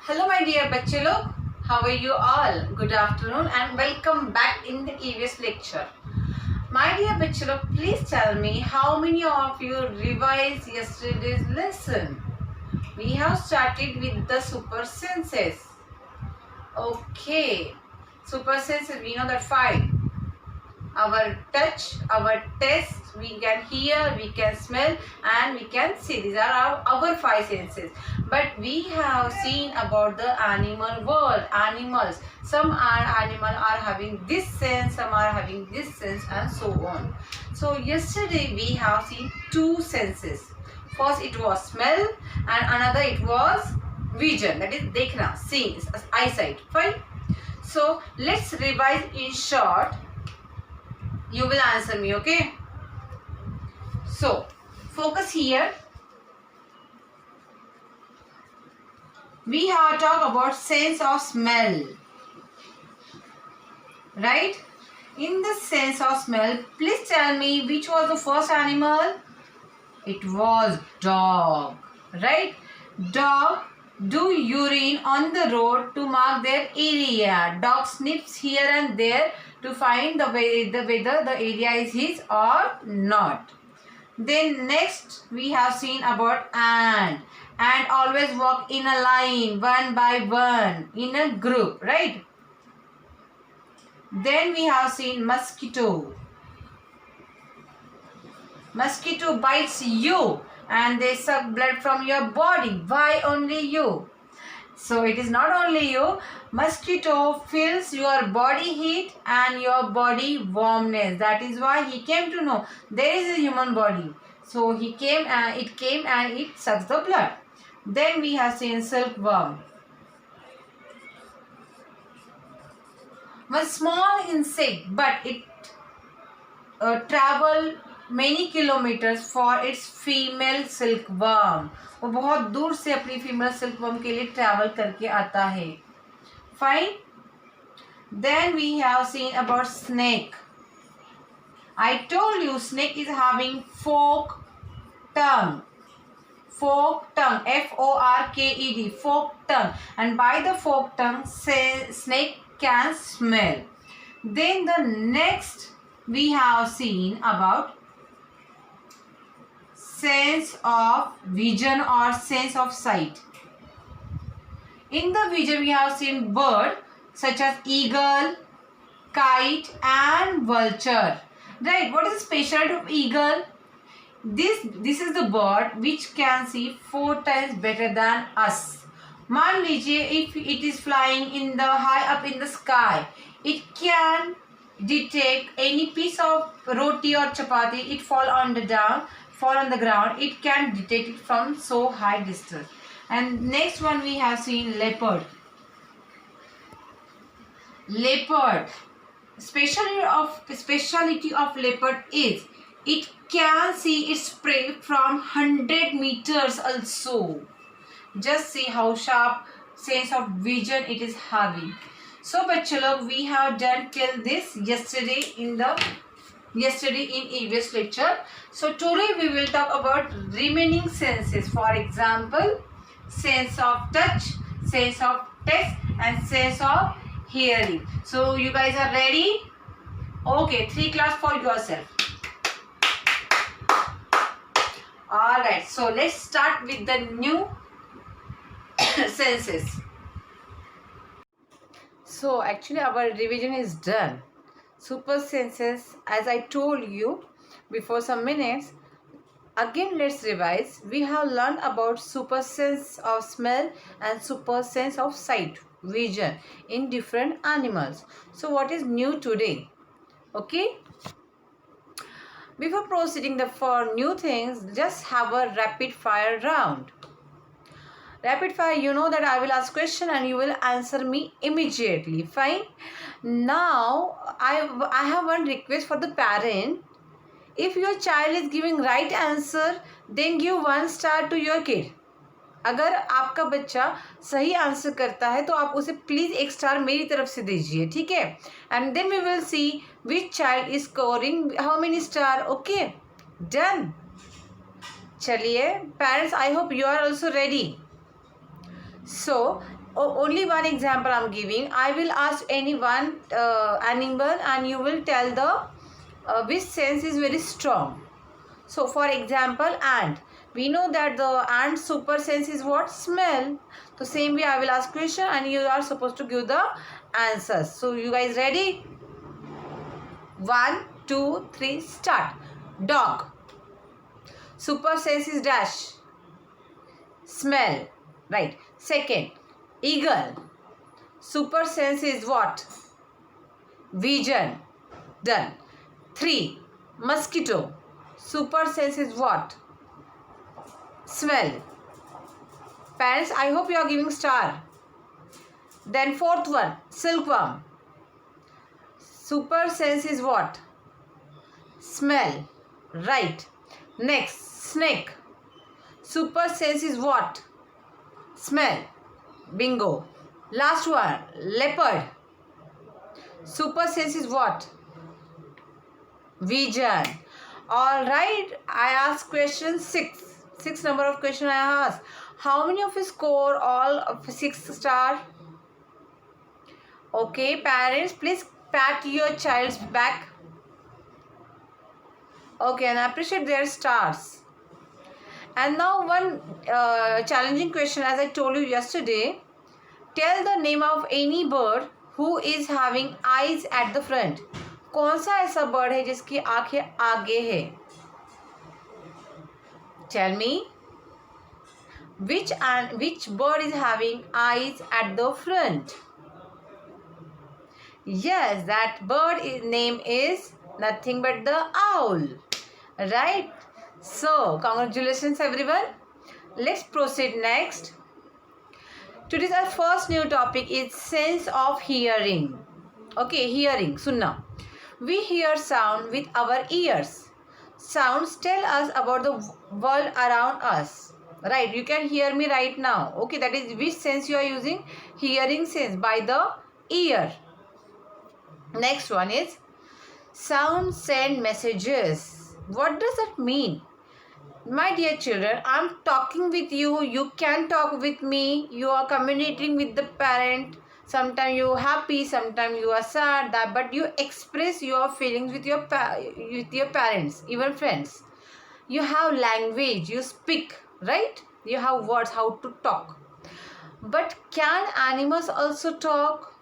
Hello my dear बच्चे लोग, how are you all? Good afternoon and welcome back in the EVS lecture. My dear बच्चे लोग, please tell me how many of you revised yesterday's lesson? We have started with the super senses. Okay, super senses we know that 5. Our touch, our taste, we can hear, we can smell and we can see. These are our 5 senses. But we have seen about the animal world, animals. Some animal are having this sense, some are having this sense and so on. So yesterday we have seen 2 senses. First it was smell and another it was vision, that is dekhna, seeing, eyesight. Fine. So let's revise in short. You will answer me, okay? So, focus here. We have talked about sense of smell. Right? In the sense of smell, please tell me which was the first animal? It was dog. Right? Dog do urine on the road to mark their area. Dog sniffs here and there to find whether the area is his or not. Then next we have seen about ant. Ant always walk in a line, one by one, in a group, right? Then we have seen mosquito. Mosquito bites you and they suck blood from your body. Why only you? So it is not only you. Mosquito feels your body heat and your body warmness. That is why he came to know there is a human body. So he came and it sucks the blood. Then we have seen silkworm. One small insect, but it travel many kilometers for its female silkworm. वो बहुत दूर से अपनी female silkworm के लिए travel करके आता है. Fine. Then we have seen about snake. I told you snake is having fork tongue. Fork tongue. F-O-R-K-E-D. Fork tongue. And by the fork tongue, snake can smell. Then the next we have seen about sense of vision or sense of sight. In the vision we have seen bird such as eagle, kite and vulture. Right, what is the specialty of eagle? This is the bird which can see 4 times better than us. मान लीजिए if it is flying in the high up in the sky, it can detect any piece of roti or chapati, it fall on the ground, it can detect it from so high distance. And next one we have seen leopard. Leopard, speciality of leopard is it can see its prey from 100 meters also. Just see how sharp sense of vision it is having. So बच्चे लोग, we have done till this yesterday in EVS lecture. So today we will talk about remaining senses. For example, sense of touch, sense of taste and sense of hearing. So you guys are ready? Okay, 3 claps for yourself. Alright, so let's start with the new senses. So actually our revision is done. Super senses, as I told you before some minutes. Again let's revise. We have learned about super sense of smell and super sense of sight, vision in different animals. So what is new today? Okay. Before proceeding for new things, just have a rapid fire round. Rapid fire, you know that I will ask question and you will answer me immediately. Fine. Now I have one request for the parent. If your child is giving right answer, then give 1 star to your kid. अगर आपका बच्चा सही answer करता है तो आप उसे please 1 star मेरी तरफ से दीजिए, ठीक है? And then we will see which child is scoring how many star. Okay, done. चलिए parents, I hope you are also ready. So only one example I'm giving. I will ask any one animal and you will tell the which sense is very strong. So for example, ant. We know that the ant super sense is what? Smell. So same way I will ask question and you are supposed to give the answers. So you guys ready? 1, 2, 3, start. Dog. Super sense is dash. Smell. Right. Second, eagle. Super sense is what? Vision. Done. 3, mosquito. Super sense is what? Smell. Parents, I hope you are giving star. Then fourth one, silkworm. Super sense is what? Smell. Right. Next, snake. Super sense is what? Smell. Bingo. Last one, leopard. Super sense is what? Vision. All right. I asked question 6. 6 number of question I asked. How many of you score all of 6 star? Okay, parents, please pat your child's back. Okay, and appreciate their stars. And now one challenging question, as I told you yesterday. Tell the name of any bird who is having eyes at the front. कौन सा ऐसा bird है जिसकी आंखें आगे है? Tell me. Which bird is having eyes at the front? Yes, that bird name is nothing but the owl. Right? So, congratulations everyone. Let's proceed next. Today's our first new topic is sense of hearing. Okay, hearing, sunna. We hear sound with our ears. Sounds tell us about the world around us. Right, you can hear me right now. Okay, that is which sense you are using? Hearing sense by the ear. Next one is sound send messages. What does that mean? My dear children, I am talking with you. You can talk with me. You are communicating with the parent. Sometimes you are happy, sometimes you are sad. But you express your feelings with your parents, even friends. You have language. You speak, right? You have words how to talk. But can animals also talk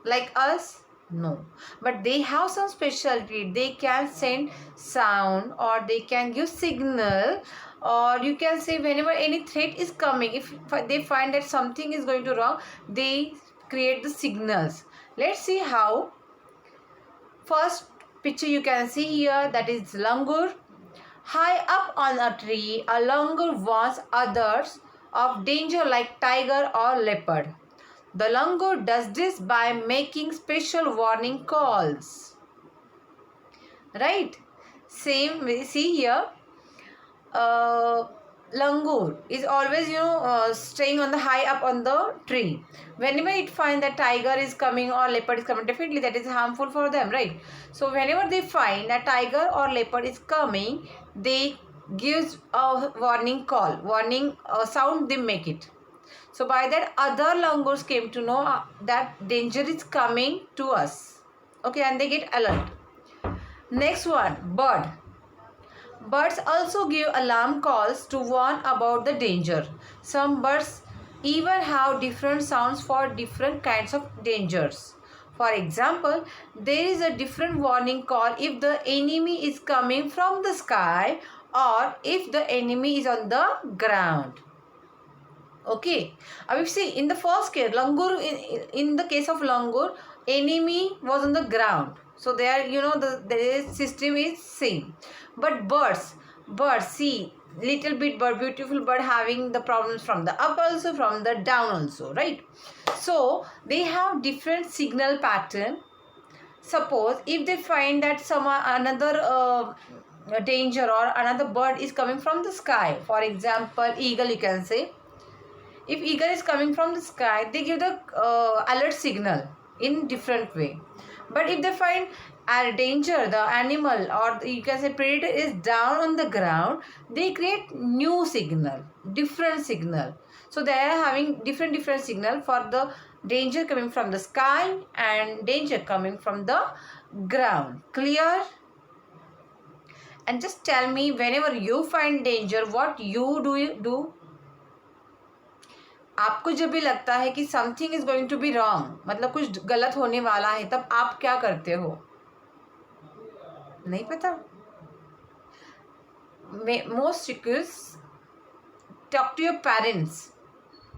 like us? No, but they have some specialty. They can send sound or they can give signal, or you can say whenever any threat is coming, if they find that something is going to wrong, they create the signals. Let's see how. First picture you can see here, that is langur. High up on a tree, a langur warns others of danger like tiger or leopard. The langur does this by making special warning calls. Right? Same we see here. Langur is always staying on the high up on the tree. Whenever it finds that tiger is coming or leopard is coming, definitely that is harmful for them, right? So whenever they find that tiger or leopard is coming, they gives a warning call, warning sound they make it. So by that other langurs came to know that danger is coming to us. Okay, and they get alert. Next one, bird. Birds also give alarm calls to warn about the danger. Some birds even have different sounds for different kinds of dangers. For example, there is a different warning call if the enemy is coming from the sky or if the enemy is on the ground. Okay, we see in the first case, langur, in the case of langur, enemy was on the ground. So there, the system is same. But birds, see, little bit bird, beautiful bird having the problems from the up also, from the down also, right? So they have different signal pattern. Suppose if they find that another danger or another bird is coming from the sky, for example, eagle you can say. If eagle is coming from the sky, they give the alert signal in different way. But if they find a danger, the animal or you can say predator is down on the ground, they create new signal, different signal. So they are having different signal for the danger coming from the sky and danger coming from the ground. Clear? And just tell me, whenever you find danger, what you do? आपको जब भी लगता है कि something is going to be wrong, मतलब कुछ गलत होने वाला है, तब आप क्या करते हो? नहीं पता? Most request, talk to your parents,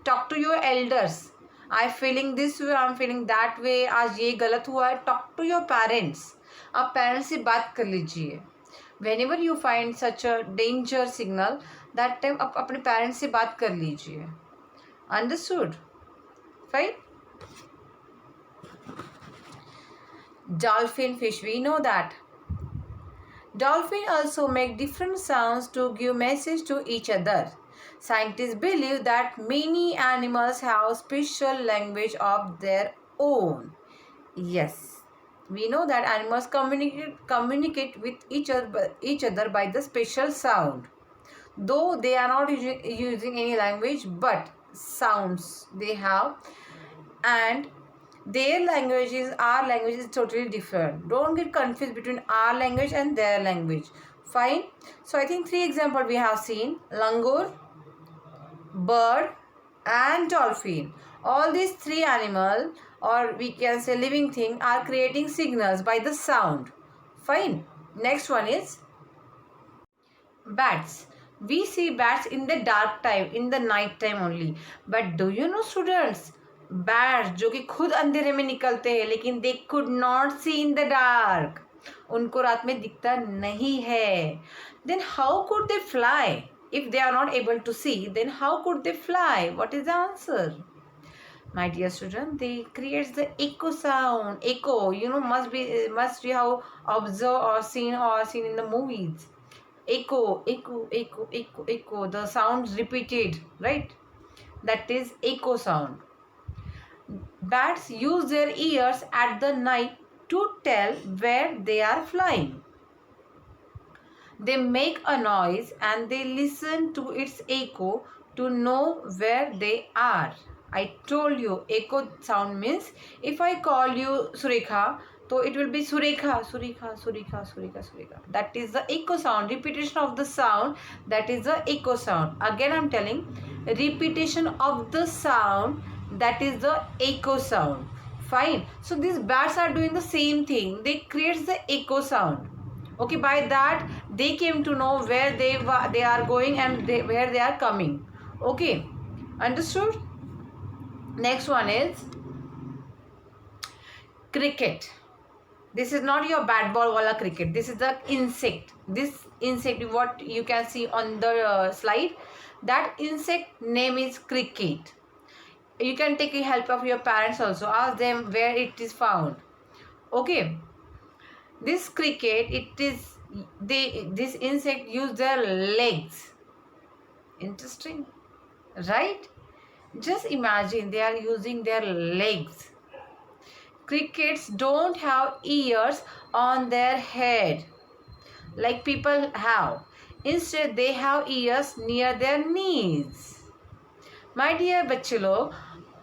talk to your elders. I feeling this way, I'm feeling that way, आज ये गलत हुआ है. Talk to your parents. आप पेरेंट्स से बात कर लीजिए. Whenever you find such a danger signal, that time आप अपने पेरेंट्स से बात कर लीजिए. Understood? Fine? Dolphin fish, we know that. Dolphins also make different sounds to give message to each other. Scientists believe that many animals have special language of their own. Yes, we know that animals communicate with each other by the special sound. Though they are not using any language, but sounds they have, and their languages, our language is totally different. Don't get confused between our language and their language. Fine. So I think 3 examples we have seen: langur, bird and dolphin. All these 3 animal, or we can say living thing, are creating signals by the sound. Fine. Next one is bats. We see bats in the dark time, in the night time only. But do you know, students, bats जो कि खुद अंधेरे में निकलते हैं, लेकिन they could not see in the dark, उनको रात में दिखता नहीं है. Then how could they fly? If they are not able to see, then how could they fly? What is the answer? My dear student, they creates the echo sound. Echo, you know, must you have observed or seen in the movies. Echo, echo, echo, echo, echo. The sounds repeated, right? That is echo sound. Bats use their ears at the night to tell where they are flying. They make a noise and they listen to its echo to know where they are. I told you, echo sound means if I call you Surekha, so it will be Surekha, Surekha, Surekha, Surekha, Surekha. That is the echo sound. Repetition of the sound, that is the echo sound. Again I am telling, repetition of the sound, that is the echo sound. Fine. So these bats are doing the same thing. They create the echo sound. Okay, by that they came to know where they are going and where they are coming. Okay, understood? Next one is cricket. This is not your bat ball wala cricket. This is the insect. This insect, what you can see on the slide, that insect name is cricket. You can take the help of your parents also. Ask them where it is found. Okay. This cricket, this insect use their legs. Interesting, right? Just imagine they are using their legs. Crickets don't have ears on their head like people have. Instead, they have ears near their knees. My dear bachche log,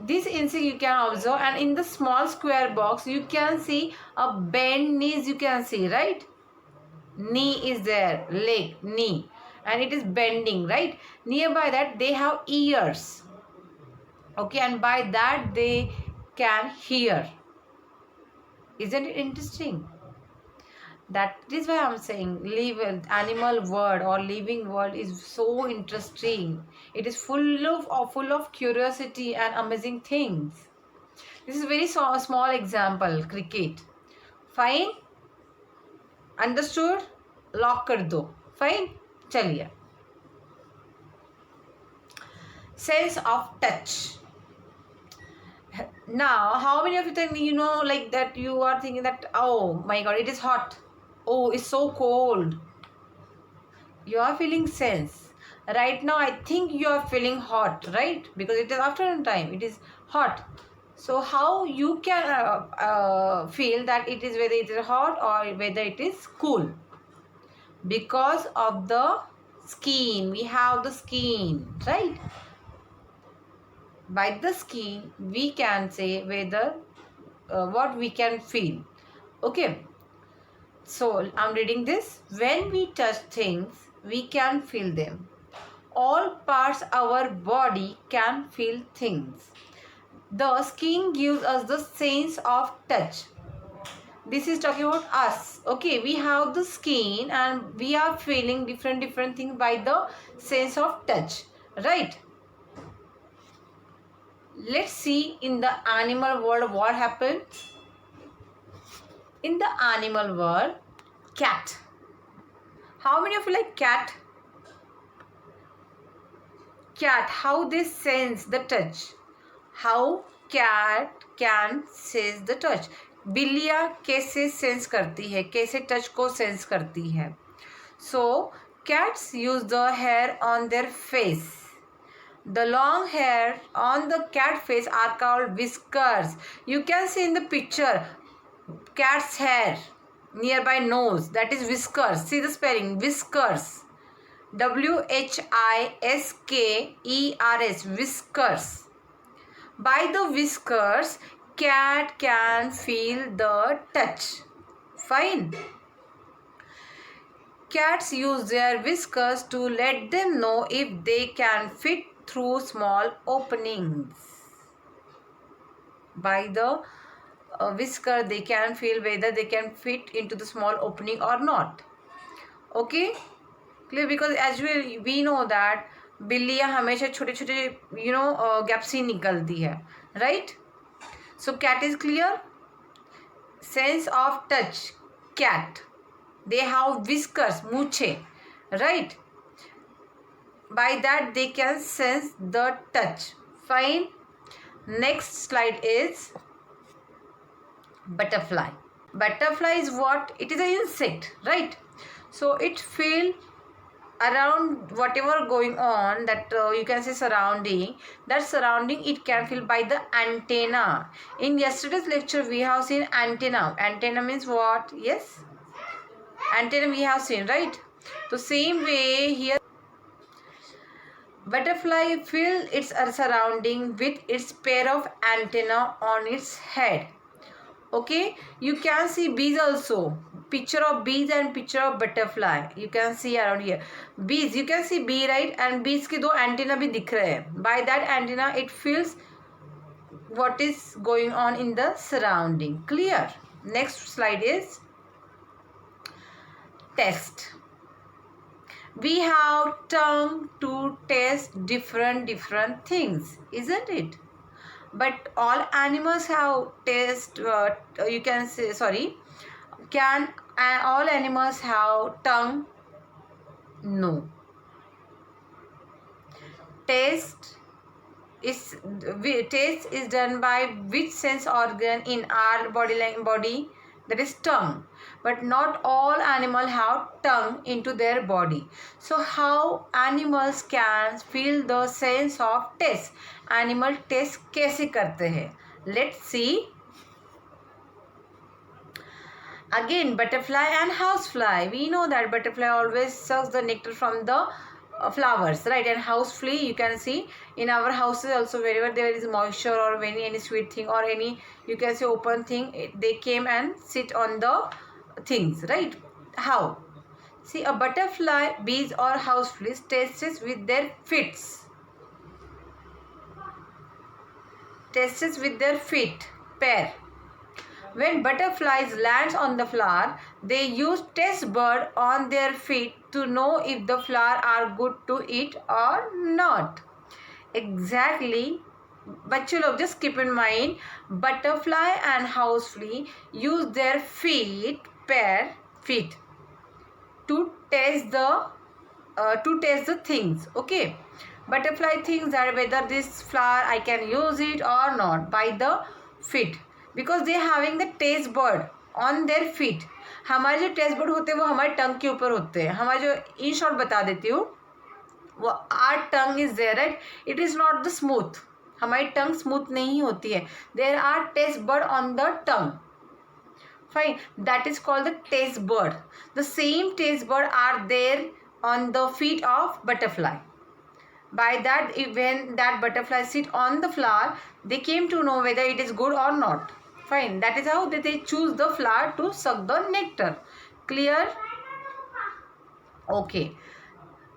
this insect you can observe, and in the small square box you can see a bent knees, you can see, right? Knee is there, leg, knee, and it is bending, right? Nearby that they have ears. Okay, and by that they can hear. Isn't it interesting? That is why I'm saying animal world or living world is so interesting. It is full of curiosity and amazing things. This is very small example, cricket. Fine? Understood? Lock कर दो. Fine? चलिए. Sense of touch. Now, how many of you think, you know, like that you are thinking that, oh my god, it is hot. Oh, it's so cold. You are feeling sense. Right now, I think you are feeling hot, right? Because it is afternoon time. It is hot. So, how you can feel that it is whether it is hot or whether it is cool? Because of the skin. We have the skin, right? By the skin we can say whether what we can feel. Okay, so I'm reading this. When we touch things, we can feel them. All parts of our body can feel things. The skin gives us the sense of touch. This is talking about us. Okay, we have the skin and we are feeling different things by the sense of touch, right? Let's see in the animal world what happens. In the animal world, cat. How many of you like cat? Cat, how they sense the touch. How cat can sense the touch. बिल्लियाँ कैसे sense करती है, कैसे touch को sense करती है. So cats use the hair on their face. The long hair on the cat face are called whiskers. You can see in the picture cat's hair nearby nose, that is whiskers. See the spelling, whiskers. whiskers, whiskers. By the whiskers, cat can feel the touch. Fine. Cats use their whiskers to let them know if they can fit through small openings. By the whisker, they can feel whether they can fit into the small opening or not. Okay? Clear? Because as we know that बिल्लियाँ हमेशा छोटे छोटे gap से निकलती है, right? So cat is clear. Sense of touch, cat. They have whiskers, मूछे, right? By that they can sense the touch. Fine. Next slide is butterfly. Butterfly is what? It is an insect, right? So it feel around whatever going on, that you can say surrounding, that surrounding it can feel by the antenna. In yesterday's lecture we have seen antenna. Antenna means what? Yes, antenna we have seen, right? So same way here, butterfly feel its surrounding with its pair of antenna on its head. Okay, you can see bees also. Picture of bees and picture of butterfly. You can see around here. Bees, you can see bee, right? And bees के दो antenna भी दिख रहे हैं. By that antenna, it feels what is going on in the surrounding. Clear? Next slide is taste. We have tongue to taste different things, isn't it? But all animals have taste. You can say, sorry. Can all animals have tongue? No. Taste is done by which sense organ in our body? That is tongue. But not all animals have tongue into their body. So how animals can feel the sense of taste? Animal taste कैसे करते हैं? Let's see. Again, butterfly and housefly. We know that butterfly always sucks the nectar from the flowers, right? And housefly, you can see in our houses also, wherever there is moisture or any sweet thing or any, you can say, open thing, they came and sit on the things, right? How? See, a butterfly, bees or houseflies tastes with their feet. Tastes with their feet, pair. When butterflies lands on the flower, they use taste bud on their feet to know if the flower are good to eat or not. Exactly. बच्चे लोग just keep in mind, butterfly and housefly use their feet, pair feet, to taste the things. Okay. Butterfly thinks that whether this flower I can use it or not by the feet. Because they having the taste bud on their feet. हमारे जो taste bud होते हैं वो हमारे टंग के ऊपर होते हैं. हमारे जो इन शॉर्ट बता देती हूँ, वो our tongue is there, right? It is not the smooth. हमारी टंग स्मूथ नहीं होती है. There are taste bud on the tongue. Fine, that is called the taste bud. The same taste bud are there on the feet of butterfly. By that, when that butterfly sit on the flower, they came to know whether it is good or not. Fine. That is how they choose the flower to suck the nectar. Clear? Okay.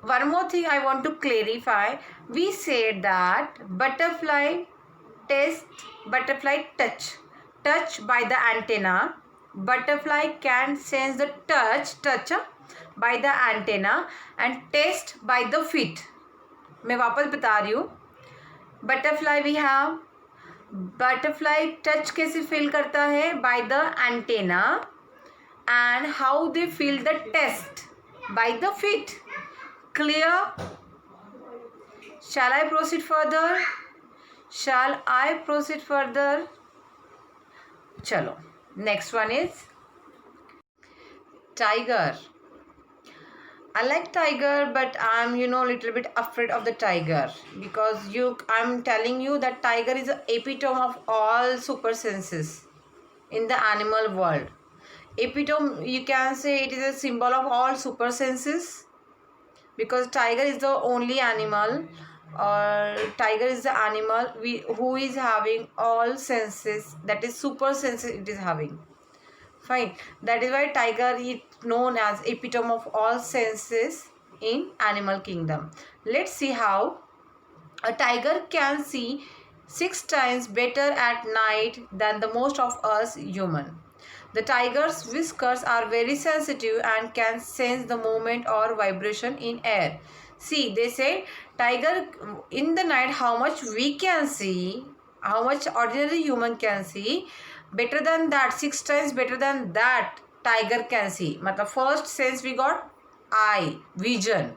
One more thing I want to clarify. We said that butterfly touch by the antenna. Butterfly can sense the touch by the antenna and test by the feet. मैं वापस बता रही हूँ. Butterfly we have. Butterfly touch कैसे feel करता है? By the antenna. And how they feel the test? By the feet. Clear? Shall I proceed further? Chalo. Next one is tiger. I like tiger, but I'm little bit afraid of the tiger, because I'm telling you that tiger is the epitome of all super senses in the animal world. Epitome, you can say it is a symbol of all super senses, because tiger is the only animal, or tiger is the animal who is having all senses, that is super senses it is having. Fine. That is why tiger is known as epitome of all senses in animal kingdom. Let's see how. A tiger can see 6 times better at night than the most of us human. The tiger's whiskers are very sensitive and can sense the movement or vibration in air. See, they say tiger in the night, how much we can see, how much ordinary human can see, better than that, 6 times better than that tiger can see. Matlab first sense we got eye, vision,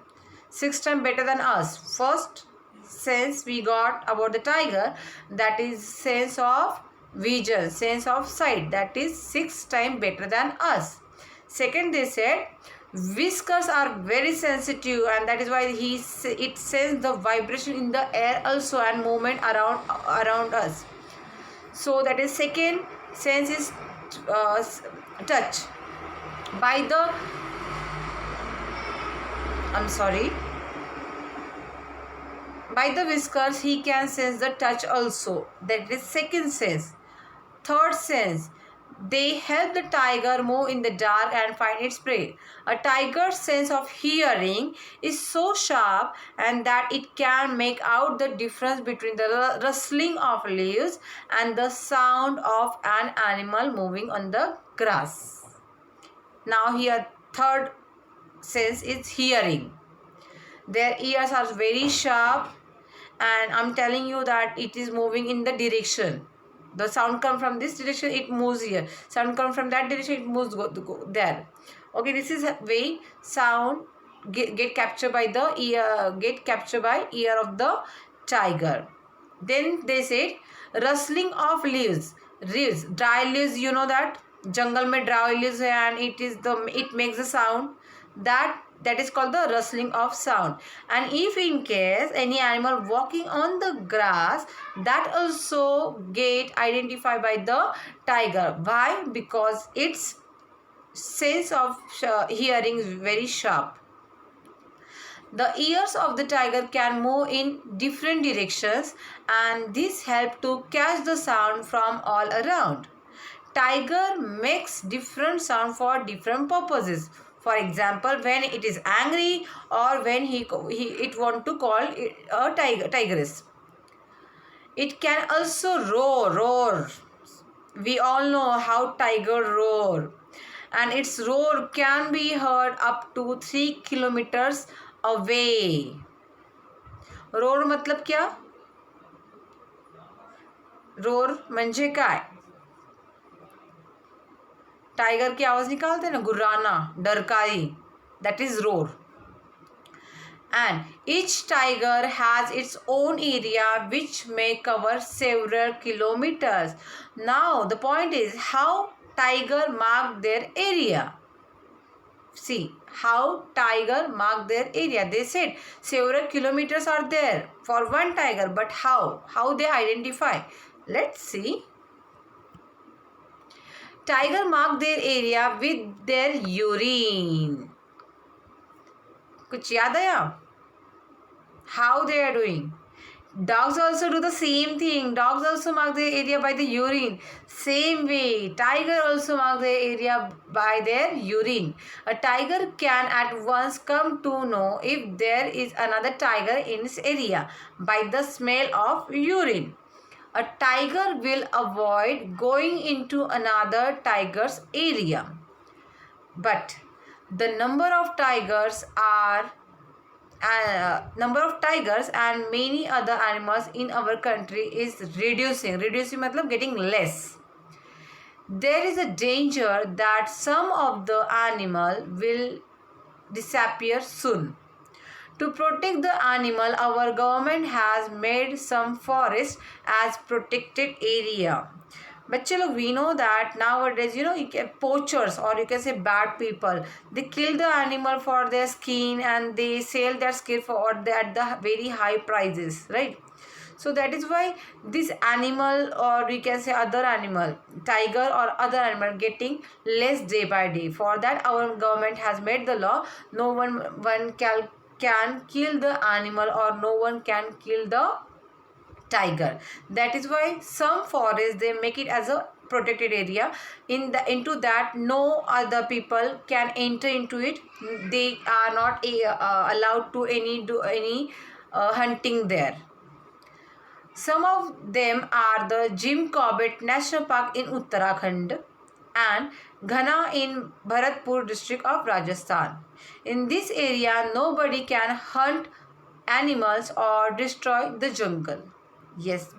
6 times better than us. First sense we got about the tiger, that is sense of vision, sense of sight, that is 6 times better than us. Second, they said whiskers are very sensitive, and that is why it senses the vibration in the air also and movement around us. So that is second sense is touch. By the by the whiskers he can sense the touch also, that is second sense. Third sense, they help the tiger move in the dark and find its prey. A tiger's sense of hearing is so sharp and that it can make out the difference between the rustling of leaves and the sound of an animal moving on the grass. Now here third sense is hearing. Their ears are very sharp, and I'm telling you that it is moving in the direction. The sound comes from this direction, it moves here. Sound comes from that direction, it moves go there. Okay, this is way sound get captured by the ear of the tiger. Then they said rustling of leaves, dry leaves. You know that jungle mein dry leaves hai, and it makes a sound that is called the rustling of sound. And if in case any animal walking on the grass, that also get identified by the tiger. Why? Because its sense of hearing is very sharp. The ears of the tiger can move in different directions, and this helps to catch the sound from all around. Tiger makes different sound for different purposes. For example, when it is angry, or when it want to call it a tigress. It can also roar. We all know how tiger roar, and its roar can be heard up to 3 kilometers away. Roar मतलब क्या? Roar म्हणजे काय? Tiger की आवाज निकालते ना, गुर्राना, डरकाई, that is roar. And each tiger has its own area which may cover several kilometers. Now the point is how tiger mark their area. See how tiger mark their area. They said several kilometers are there for one tiger, but how they identify? Let's see. Tiger mark their area with their urine. कुछ याद आया? How they are doing? Dogs also do the same thing. Dogs also mark their area by the urine. Same way, tiger also mark their area by their urine. A tiger can at once come to know if there is another tiger in its area by the smell of urine. A tiger will avoid going into another tiger's area. But the number of tigers and many other animals in our country is reducing matlab getting less. There is a danger that some of the animal will disappear soon. To protect the animal, our government has made some forest as protected area. बच्चे लोग, we know that nowadays, poachers, or you can say bad people, they kill the animal for their skin and they sell their skin at the very high prices, right? So that is why this animal, or we can say other animal, tiger or other animal, getting less day by day. For that our government has made the law, no one can kill the animal, or no one can kill the tiger. That is why some forests they make it as a protected area. Into that no other people can enter into it. They are not allowed to do any hunting there. Some of them are the Jim Corbett National Park in Uttarakhand and Ghana in Bharatpur district of Rajasthan. In this area nobody can hunt animals or destroy the jungle. Yes,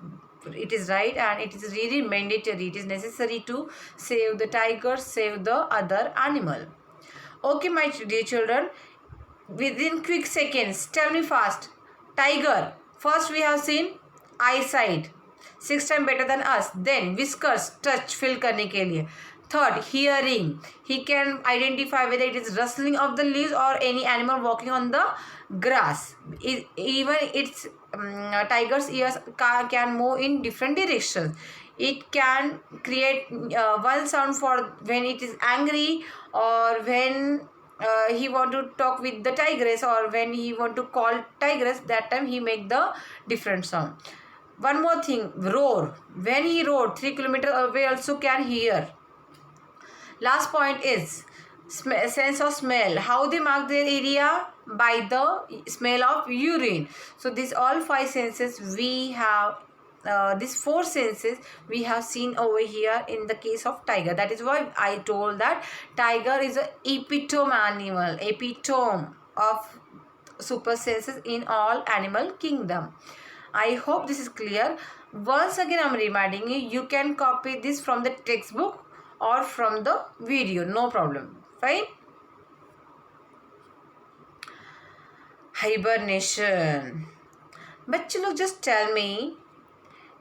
it is right, and it is really mandatory. It is necessary to save the tiger, save the other animal. Okay, my dear children, within quick seconds, tell me fast. Tiger, first we have seen eyesight, 6 times better than us. Then whiskers, touch, feel करने के लिए. Third, hearing. He can identify whether it is rustling of the leaves or any animal walking on the grass. Even its tiger's ears can move in different directions. It can create one sound for when it is angry, or when he want to talk with the tigress, or when he want to call tigress. That time he make the different sound. One more thing, roar. When he roared 3 kilometers away also can hear. Last point is sense of smell. How they mark their area? By the smell of urine. So these all 5 senses we have. These 4 senses we have seen over here in the case of tiger. That is why I told that tiger is a epitome animal, epitome of super senses in all animal kingdom. I hope this is clear. Once again I am reminding you, you can copy this from the textbook or from the video, no problem. Fine. Hibernation. बच्चे लोग, just tell me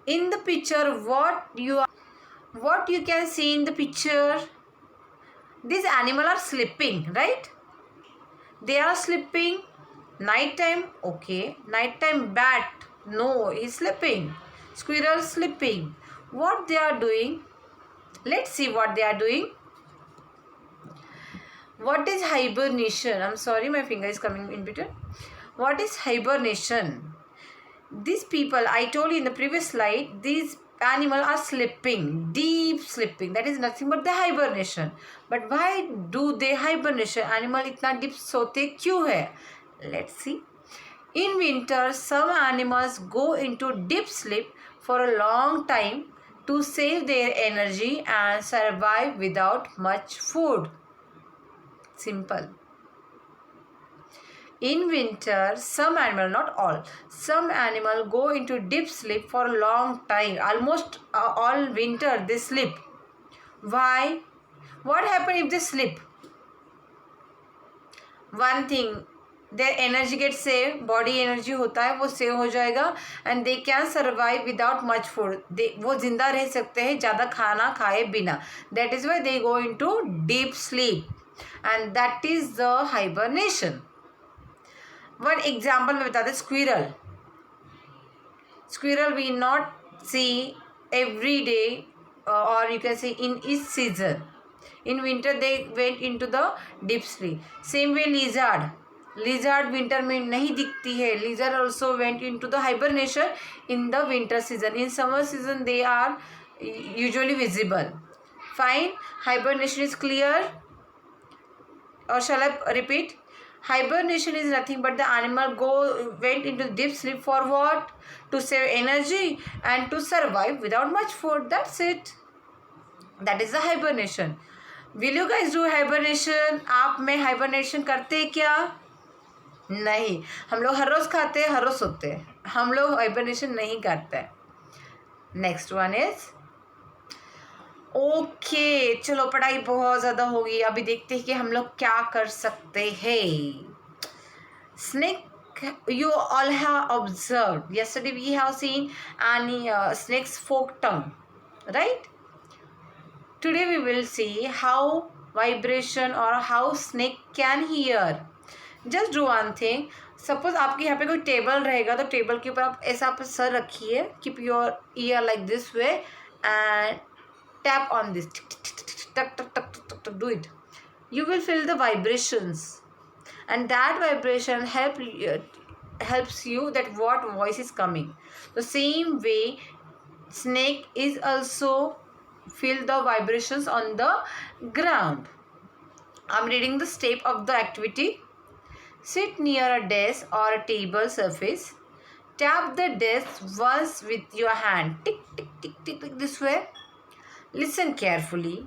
in the picture what you can see in the picture. These animals are sleeping, right? They are sleeping. Night time, okay. Night time bat, no, he's sleeping. Squirrel sleeping. What they are doing? Let's see what they are doing. What is hibernation? I'm sorry, my finger is coming in between. What is hibernation? These people, I told you in the previous slide, these animals are sleeping, deep sleeping. That is nothing but the hibernation. But why do they hibernation? Animal इतना deep सोते क्यों है? Let's see. In winter, some animals go into deep sleep for a long time to save their energy and survive without much food. Simple. In winter, some animal, not all, some animal go into deep sleep for a long time. Almost all winter they sleep. Why? What happens if they sleep? One thing, their energy gets saved, body energy होता है वो save हो जाएगा, and they can survive without much food. वो जिंदा रह सकते हैं ज़्यादा खाना खाए बिना. That is why they go into deep sleep, and that is the hibernation. One example मैं बता दें, squirrel. Squirrel we not see every day, or you can say in each season. In winter they went into the deep sleep. Same way lizard. Lizard winter में नहीं दिखती है. Lizard also went into the hibernation in the winter season. In summer season they are usually visible. Fine. Hibernation is clear. Or shall I repeat? Hibernation is nothing but the animal went into deep sleep for what? To save energy and to survive without much food. That's it. That is the hibernation. Will you guys do hibernation? आप में hibernation करते हैं क्या? नहीं. हम लोग हर रोज खाते हैं, हर रोज सोते हैं. हम लोग hibernation नहीं करते हैं. Next one is okay. चलो पढ़ाई बहुत ज़्यादा होगी. अभी देखते हैं कि हम लोग क्या कर सकते हैं. Snake, you all have observed. Yesterday we have seen any snake's forked tongue, right? Today we will see how vibration or how snake can hear. Just do one thing. Suppose आपके यहाँ पे कोई टेबल रहेगा तो table के ऊपर आप ऐसा आप सर रखिए. Keep your ear like this way and tap on this. Tuck, tuck, tuck, tuck, tuck, do it. You will feel the vibrations, and that vibration helps you that what voice is coming. The same way, snake is also feel the vibrations on the ground. I'm reading the step of the activity. Sit near a desk or a table surface. Tap the desk once with your hand. Tick, tick, tick, tick, tick, this way. Listen carefully.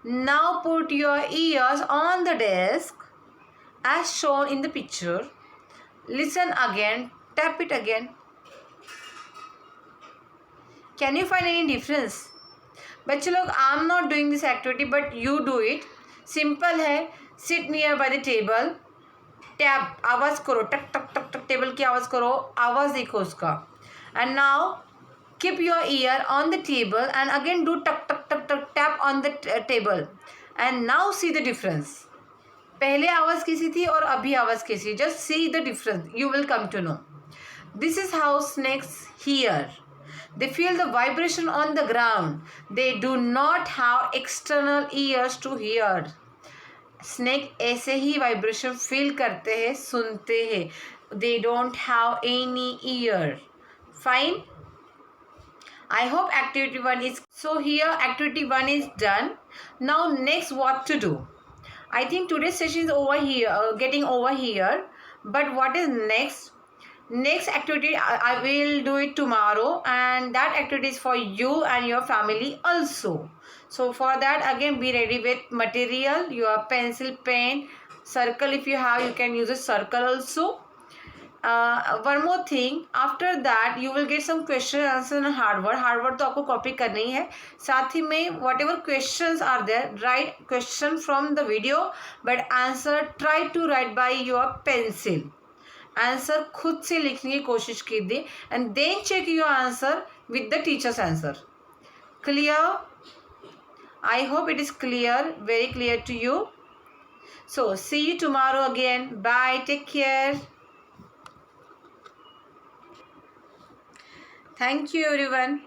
Now put your ears on the desk as shown in the picture. Listen again. Tap it again. Can you find any difference? बच्चे लोग, I am not doing this activity but you do it. Simple है. Sit near by the table. Tap, आवाज़ करो. टक टक टक टक table की आवाज़ करो. आवाज़ देखो उसका. And now keep your ear on the table and again do tuck tuck tuck tuck tap on the table. And now see the difference. पहले आवाज़ कैसी थी और अभी आवाज़ कैसी. Just see the difference. You will come to know. This is how snakes hear. They feel the vibration on the ground. They do not have external ears to hear. Snake ऐसे ही vibration feel करते हैं, सुनते हैं. They don't have any ear. Fine. I hope activity 1 is... So here activity 1 is done. Now next what to do? I think today's session is over here, getting over here. But what is next? Next activity I will do it tomorrow, and that activity is for you and your family also. So for that again be ready with material, your pencil, pen, circle. If you have, you can use a circle also. One more thing, after that you will get some question answer and hard word तो आपको copy करनी है. साथ ही में whatever questions are there, write question from the video but answer try to write by your pencil. Answer खुद से लिखने की कोशिश कीजिए and then check your answer with the teacher's answer. Clear? I hope it is clear, very clear to you. So see you tomorrow again. Bye, take care. Thank you everyone.